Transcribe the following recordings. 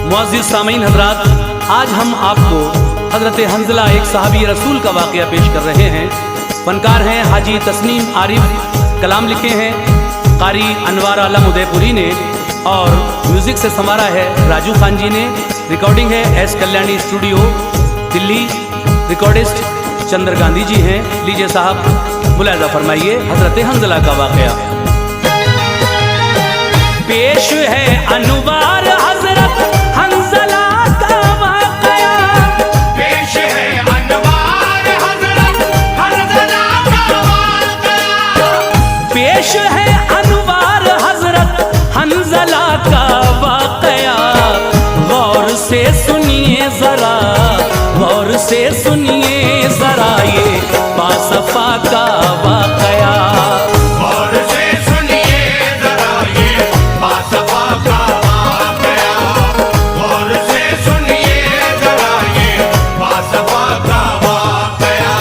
मुअज़्ज़िज़ सामीन हज़रात, आज हम आपको हज़रत हंज़ला एक सहाबी रसूल का वाक़या पेश कर रहे हैं। फनकार हैं हाजी तस्नीम आरिफ, कलाम लिखे हैं कारी अनवार आलम उदयपुरी ने और म्यूज़िक से संवारा है राजू खान जी ने। रिकॉर्डिंग है S Kalyani studio Delhi, recordist Chandra Gandhi ji हैं। लीजिए साहब मुलाहिज़ा फरमाइए हज़रत हंज़ला का वाक़या। पेश है अनवार हज़रत हंज़ला का वाक़या, पेश है अनवार हज़रत हंज़ला का वाक़या, पेश है अनवार हज़रत हंज़ला का वाक़या। गौर से सुनिए ज़रा, गौर से सुनिए ज़रा ये बासफ़ा का वाक़या। और से सुनिए ज़रा ये बासफ़ा का वाक़या, और से सुनिए ज़रा ये बासफ़ा का वाक़या।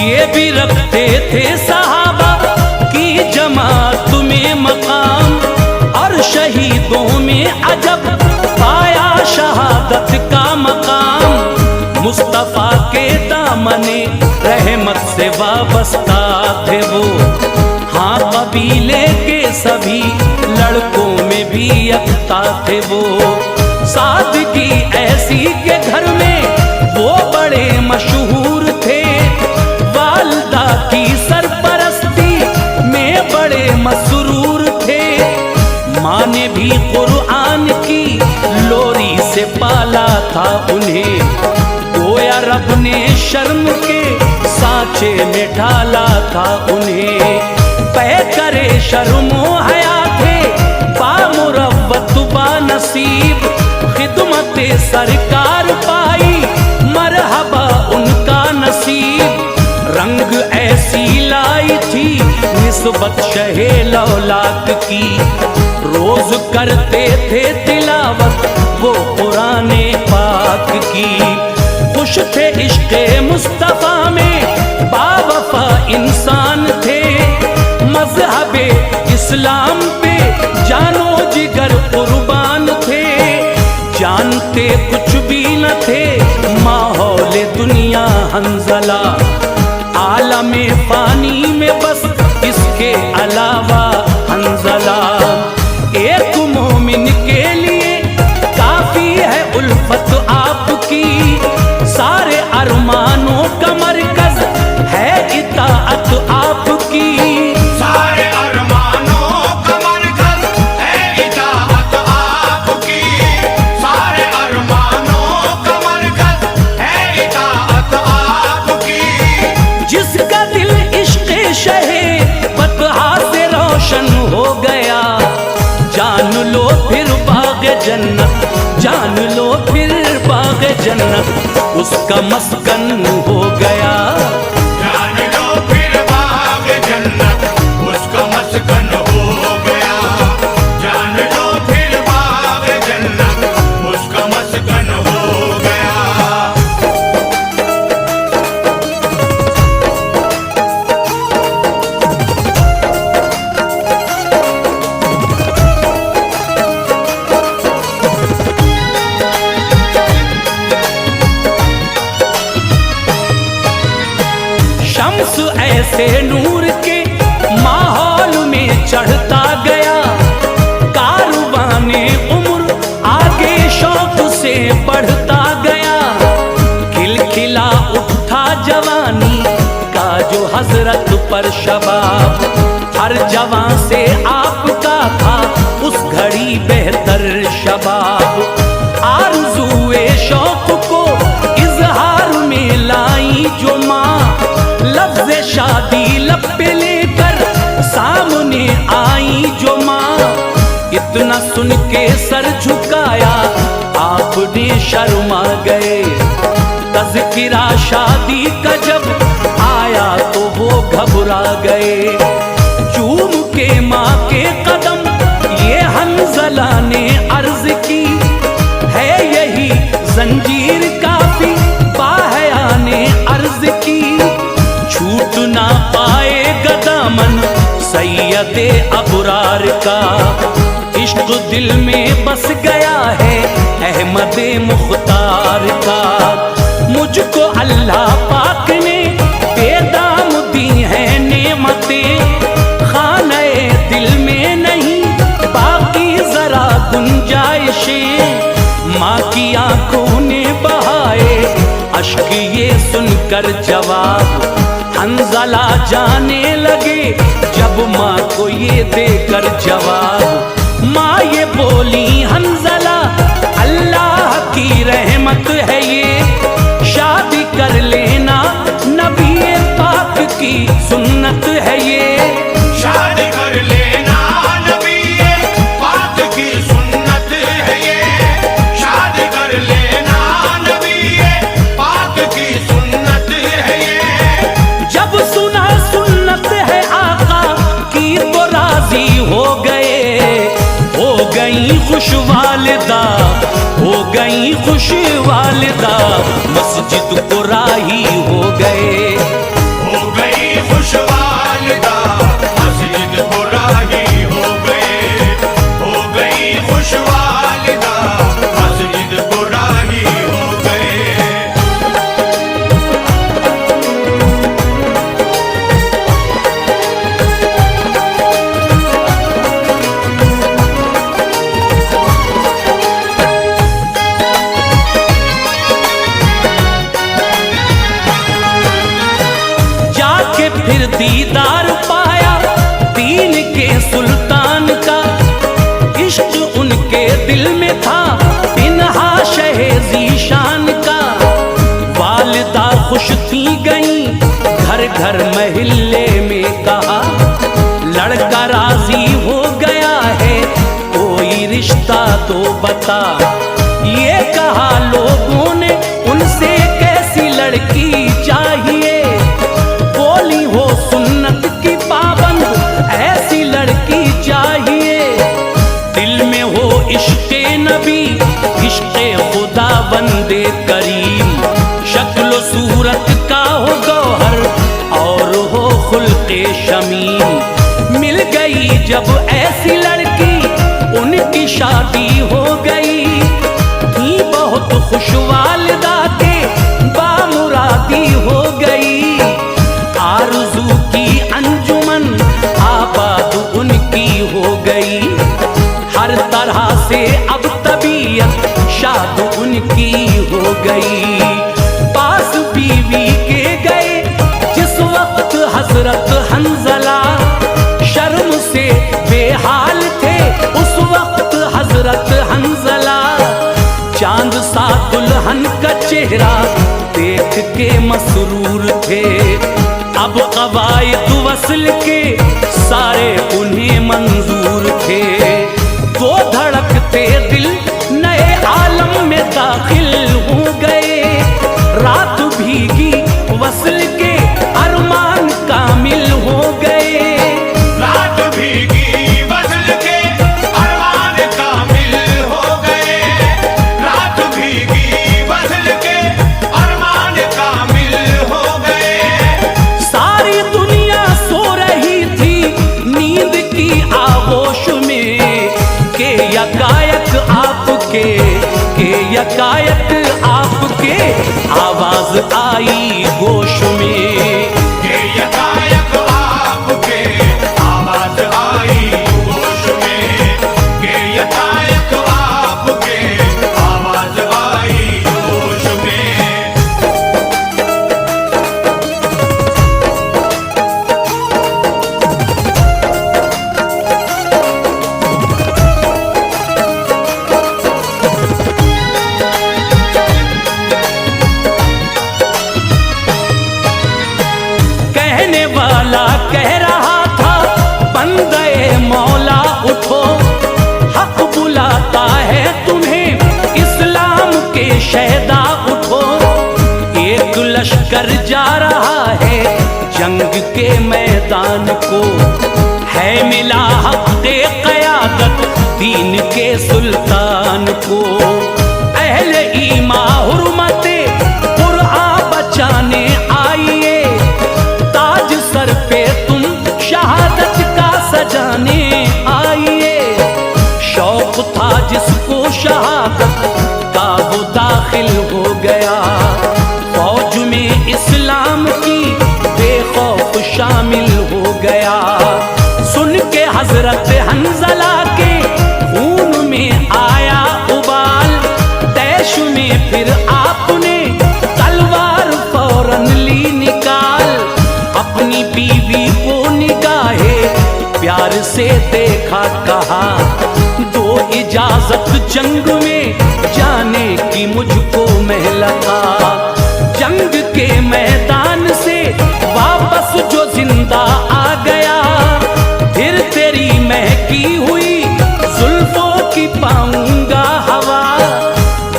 ये भी रखते थे सहाबा की जमात में मकाम, और शहीदों में अजब पाया शहादत का मकाम। मुस्तफ़ा के दामने रहमत से वाबस्ता थे वो, हाँ कबीले के सभी लड़कों में भी यकता थे वो। सादगी ऐसी के घर में वो बड़े मशहूर थे, वालदा की सरपरस्ती में बड़े मसरूर थे। माँ ने भी कुरआन की लोरी से पाला था उन्हें, गोया रब ने शर्म के सांचे में ढाला था उन्हें। पै करे शर्मो हया थे बामुरव्वत बानसीब, खिदमते सरकार पाई मरहबा उनका नसीब। रंग ऐसी लाई थी निस्बत शहे लौलाक की, रोज करते थे तिलावत वो कुराने पाक की। खुश थे इश्क़े मुस्तफ़ा में बावफा इंसान थे, मज़हबे इस्लाम पे जानो जिगर कुर्बान थे। जानते कुछ भी न थे माहौल दुनिया हंज़ला, आलमे फ़ानी में बस इसके अलावा हंज़ला। एक मोमिन के लिए काफ़ी है उल्फत आपकी, सारे अरमानों का मरकज़ है इताअत आपकी। सारे अरमानों का मरकज़ है इताअत आपकी, सारे अरमानों का मरकज़ है इताअत आपकी। जिसका दिल इश्क़े शहे बतहा से रोशन हो गया, जान लो फिर बाग़ जन्नत, जान लो फिर बाग़ जन्नत उसका मस्कन हो गया। जान लो फिर बाग़ जन्नत उसका मस्कन हो गया, जान लो फिर बाग़ जन्नत उसका मस्कन हो गया। शम्स ऐसे नूर के माहौल में चढ़ता गया, कारवाने उम्र आगे शौक से बढ़ता गया। खिलखिला उठा जवानी का जो हजरत पर शबाब, हर जवां से आपका था उस घड़ी बेहतर शबाब। आरज़ुए शौक को इजहार में लाई जो माँ, लफ्ज़ शादी लब पे लेकर सामने आई जो माँ। इतना सुन के सर झुकाया आपने शर्मा गए, तज़किरा शादी का जब आया तो वो घबरा गए। चूम के माँ के कदम ये सैयदे अबरार का इश्क दिल में बस गया है अहमदे मुख्तार का। मुझको अल्लाह पाक ने बेदाम दी है नेमतें, खाने दिल में नहीं बाकी जरा गुंजाइशें। माँ की आंखों ने बहाए अश्क ये सुनकर जवाब, हंजला जाने लगे जब माँ को ये देकर जवाब। माँ ये बोली हंजला अल्लाह की रहमत है ये, शादी कर लेना नबी पाक की सुन्नत है ये। शादी कर लेना नबी पाक की सुन्नत है ये, शादी कर लेना नबी पाक की सुन्नत है ये। जब सुना सुन्नत है आका की तो राजी हो गई खुश वालिदा, हो गई खुश वालिदा, मस्जिद को राही हो गए। हो गई खुश वालिदा मस्जिद को राही हो गए, हो गई खुश वालिदा मस्जिद को राही हो गए। फिर दीदार पाया दीन के सुल्तान का, इश्क उनके दिल में था बिनहा शहे ज़ीशान का। वालिदा खुश थी गई घर घर महल्ले में कहा, लड़का राजी हो गया है कोई रिश्ता तो बता। ये कहा लोगों ने उनसे कैसी लड़की चाहिए, बोली हो सुन्नत की पाबंद ऐसी लड़की चाहिए। दिल में हो इश्क़े नबी इश्क़े खुदा बंदे करीम, शक्ल सूरत का हो गौहर और हो खुल्क़े शमीम। मिल गई जब ऐसी लड़की उनकी शादी हो गई, थी बहुत खुश वालिदा के बामुरादी हो गई। आरज़ू की अंजुमन आबाद उनकी हो गई, हर तरह से अब तबीयत शाद उनकी हो गई। पास बीवी के गए जिस वक्त हजरत हंजला, शर्म से बेहाल थे उस वक्त हजरत हंजला। चांद सा दुल्हन का चेहरा देख के मसरूर थे, अब कवायद वस्ल के सारे उन्हें मंजूर थे। दो धड़कते दिल नए आलम में दाखिल हो गए, रात भीगी वस्ल के अरमान कामिल हो गए। रात भीगी वस्ल के अरमान कामिल हो गए, रात भीगी वस्ल के अरमान कामिल हो गए। सारी दुनिया सो रही थी नींद की आगोश में, के यकायक आपके, के यकायक आपके आवाज आई गोश में। के यकायक आपके आवाज आई गोश में, के यकायक आपके आवाज आई गोश में। कहने वाला कह रहा था बंदे मौला उठो, हक बुलाता है तुम्हें इस्लाम के शहदा उठो। एक लश्कर जा रहा है जंग के मैदान को, है मिला हक़-ए क़यादत दीन के सुल्तान को। अहले ईमा हुर्मते कुरआन बचाने आइए, ताज सर पे तुम शहादत का सजा शहादत का वो दाखिल हो गया। फौज में इस्लाम की बेखौफ शामिल हो गया। सुन के हजरत हंजला के खून में आया उबाल, तैश में फिर आपने तलवार फौरन ली निकाल। अपनी बीवी को निगाहे प्यार से देखा, कहा दो इजाजत जंग में जाने की मुझको महलता। जंग के मैदान से वापस जो जिंदा आ गया, फिर तेरी महकी हुई जुल्फों की पाऊंगा हवा।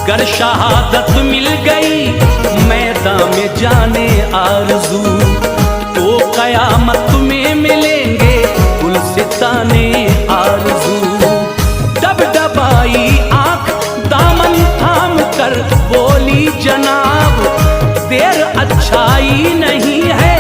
गर शहादत मिल गई मैदान में जाने आरज़ू, तो कयामत में मिलेंगे गुलसिताने आरज़ू। दबदबाई आंख दामन थाम कर बोली जनाब, देर अच्छाई नहीं है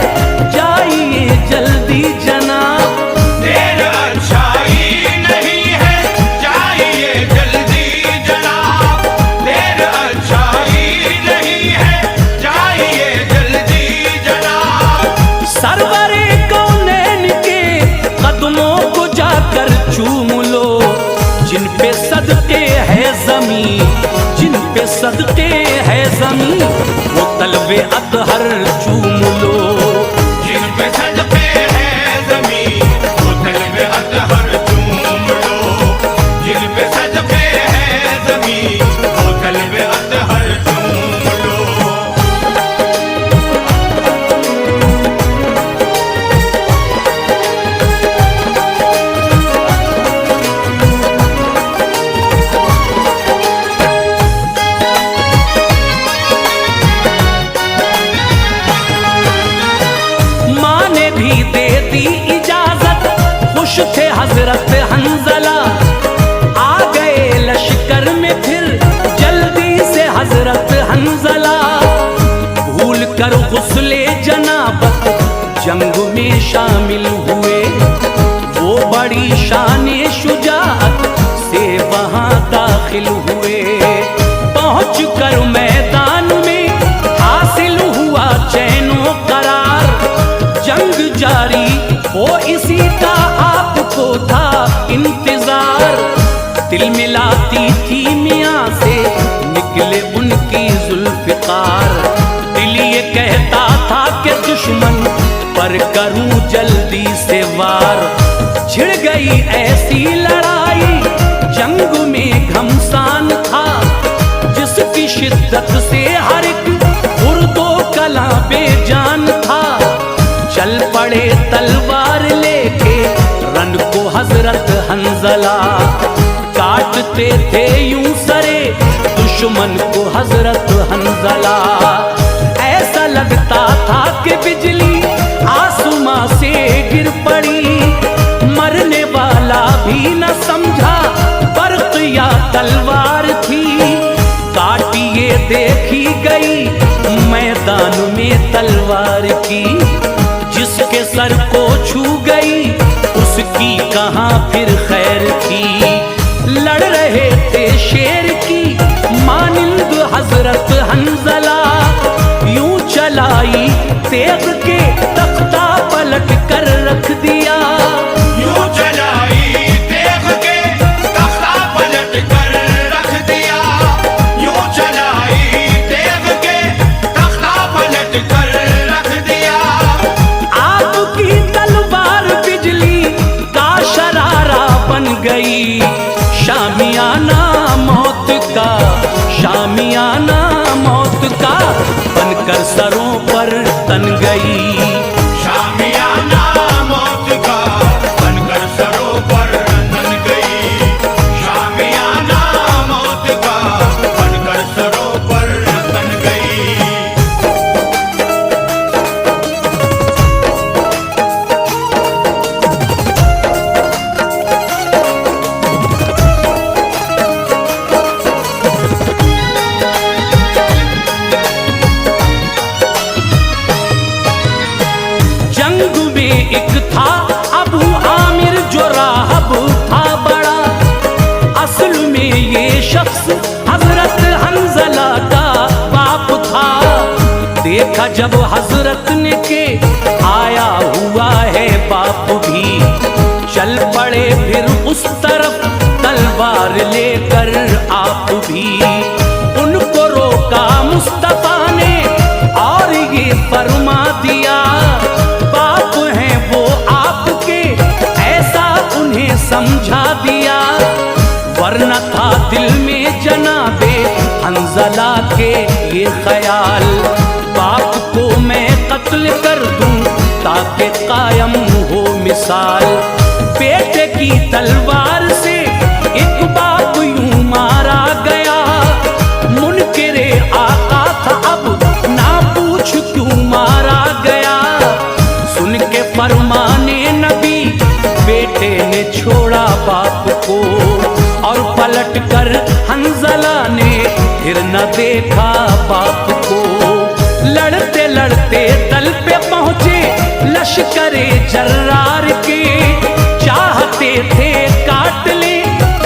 जाइए जल्दी जनाब। देर अच्छाई नहीं है जाइए जल्दी जनाब। देर अच्छाई नहीं है जाइए जल्दी जनाब। सरवरे कौनैन के कदमों को जाकर चूम लो, जिन पे सदके है ज़मीं, जिन पे सदके है ज़मीं, वो तलवे अतहर चूम लो। जिन पे सदके है ज़मीं, वो तलवे अतहर चूम लो। जिन पे सदके है ज़मीं, वो तलवे अतहर चूम लो। माँ ने भी दे दी इजाजत, खुश थे हजरत हंजला। आ गए लश्कर में फिर जल्दी से हजरत हंजला। भूल कर गुस्ले जनाबत जंग में शामिल हुए, वो बड़ी शाने शुजाअत से वहां दाखिल हुए। पहुंच कर मैदान में हासिल हुआ चैनो करार। जंग जारी हो इसी का आपको था इंतजार। दिल मिलाती थी मियाँ से निकले उनकी जुल्फ़िकार। दिल ये कहता था कि दुश्मन पर करूं जल्दी से वार। छिड़ गई ऐसी लड़ाई जंग में घमसान था, जिसकी शिद्दत से हर एक उर्दो कला बेजान था। चल पड़े तलवार लेके रन को हजरत हंजला, काटते थे यूं सरे दुश्मन को हजरत हंजला। ऐसा लगता था कि बिजली आसमां से गिर पड़ी, मरने वाला भी न समझा बर्क़ या तलवार थी। काटिए देखी गई मैदान में तलवार की, जिसके सर को छू गई उसकी कहाँ फिर खैर थी। लड़ रहे थे शेर की मानिंद हजरत हंजला, यूं चलाई तेग के तख्ता पलट कर रख दिया। यूं चलाई तेग के तख्ता पलट कर रख दिया। यूं चलाई तेग के तख्ता पलट कर रख दिया। आपकी तलवार बिजली का शरारा बन गई, शामियाना मौत का, शामियाना मौत का बनकर सरों पर तन गई। शामियाना मौत का बनकर सरों पर तन गई। शामियाना मौत का बनकर सरों पर तन गई। देखा जब हजरत ने के आया हुआ है बाप भी, चल पड़े फिर उस तरफ तलवार लेकर आप भी। उनको रोका मुस्तफा ने और ये फरमा दिया, बाप हैं वो आपके, ऐसा उन्हें समझा दिया। वरना था दिल में जनाबे हंज़ला के ये ख्याल, बाप को मैं कत्ल कर दूं ताकि कायम हो मिसाल। बेटे की तलवार से एक बाप यूं मारा गया, मुनकिरे आका था अब ना पूछ क्यों मारा गया। सुन के फरमाने नबी बेटे ने छोड़ा बाप को, और पलट कर हंज़ला ने फिर न देखा बाप को। लड़ते लड़ते दल पे पहुंचे लश्करे जर्रार के, चाहते थे काट ले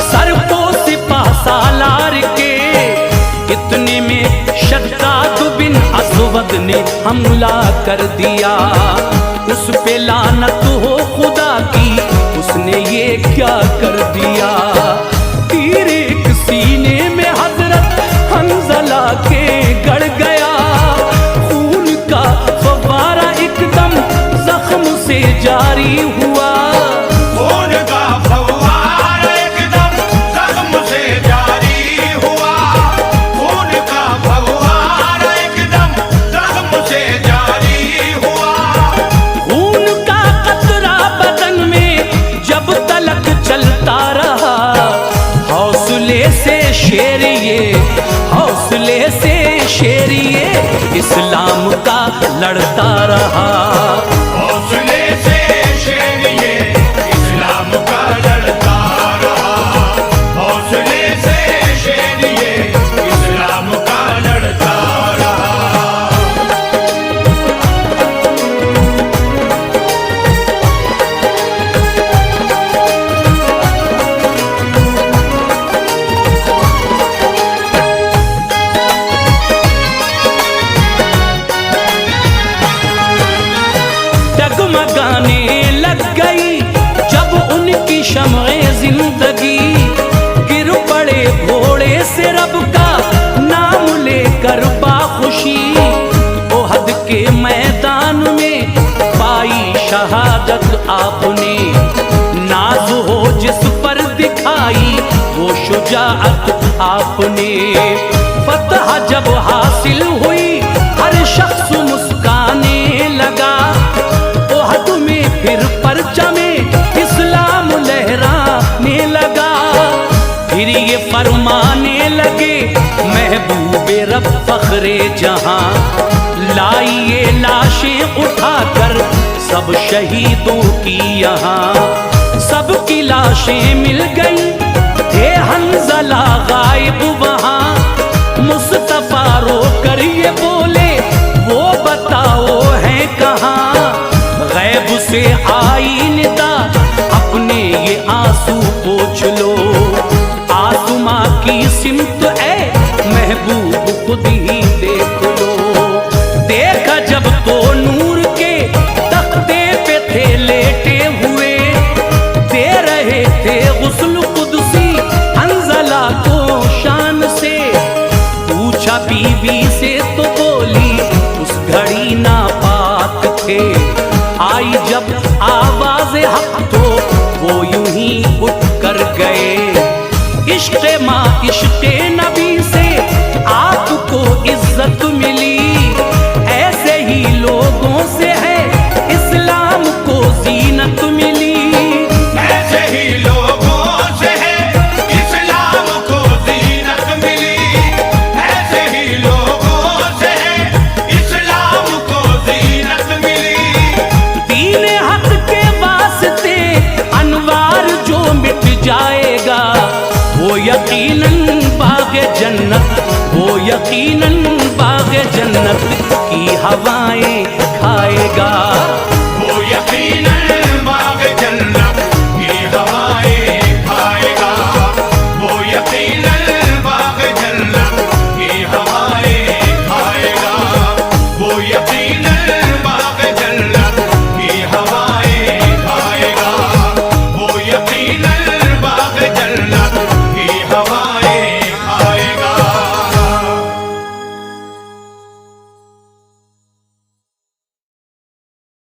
सर को सिपाह सालार के। इतने में शद्दाद बिन असवद ने हमला कर दिया, उस पे लानत हो खुदा की, उसने ये क्या कर दिया। तीर एक सीने में हजरत हंज़ला के गड़ गया, खून का फव्वारा एकदम जख्म से जारी हुआ। खून का फव्वारा एकदम जख्म से जारी हुआ, खून का फव्वारा एकदम जख्म से जारी हुआ। खून का कतरा बदन में जब तलक चलता रहा, हौसले से शेर ये, हौसले से शेर ये इस्लाम का लड़ता रहा। हौसले से शेर ये इस्लाम का लड़ता रहा, हौसले से शेर ये इस्लाम का लड़ता रहा। डगमगाने लग गई जब उनकी शम्ए जिंदगी, गिर पड़े घोड़े से रब का नाम लेकर बाखुशी। ओहद के मैदान में पाई शहादत आपने, नाज हो जिस पर दिखाई वो शुजाअत आपने। फतह जब हासिल हुई हर शख्स मुस्काने लगा, ओहद में फिर परचमे इस्लाम लहराने लगा। फिर ये फरमाने लगे महबूबे रब फखरे जहां, लाइए लाशें उठाकर सब शहीदों की यहाँ। सबकी लाशें मिल गई थे हंज़ला गायब वहाँ, मुस्तफा रो कर ये बोले वो बताओ हैं कहाँ। गैब से आई निदा अपने ये आंसू पोंछ लो, आसमां की सिमत ए महबूब खुद ही देख लो। देखा जब तो नूर के तख्ते पे थे लेटे हुए, दे रहे थे गुस्ल कुदसी हंज़ला को शान से। पूछा बीवी से तो बोली उस घड़ी नापाक थे, आई जब आवाज़ हक तो वो यूं ही उठ कर गए। इश्क़े माँ इश्क़े नबी से आपको इज्जत मिली, ऐसे ही लोगों से है इस्लाम को ज़ीनत मिली। ऐसे ही लोगों से है इस्लाम को ज़ीनत मिली, ऐसे ही लोगों से है इस्लाम को ज़ीनत मिली। दीन हक के वास्ते अनवार जो मिट जाएगा, वो यकीनन बाग़े जन्नत, वो यकीनन बाग़े जन्नत की हवाएं खाए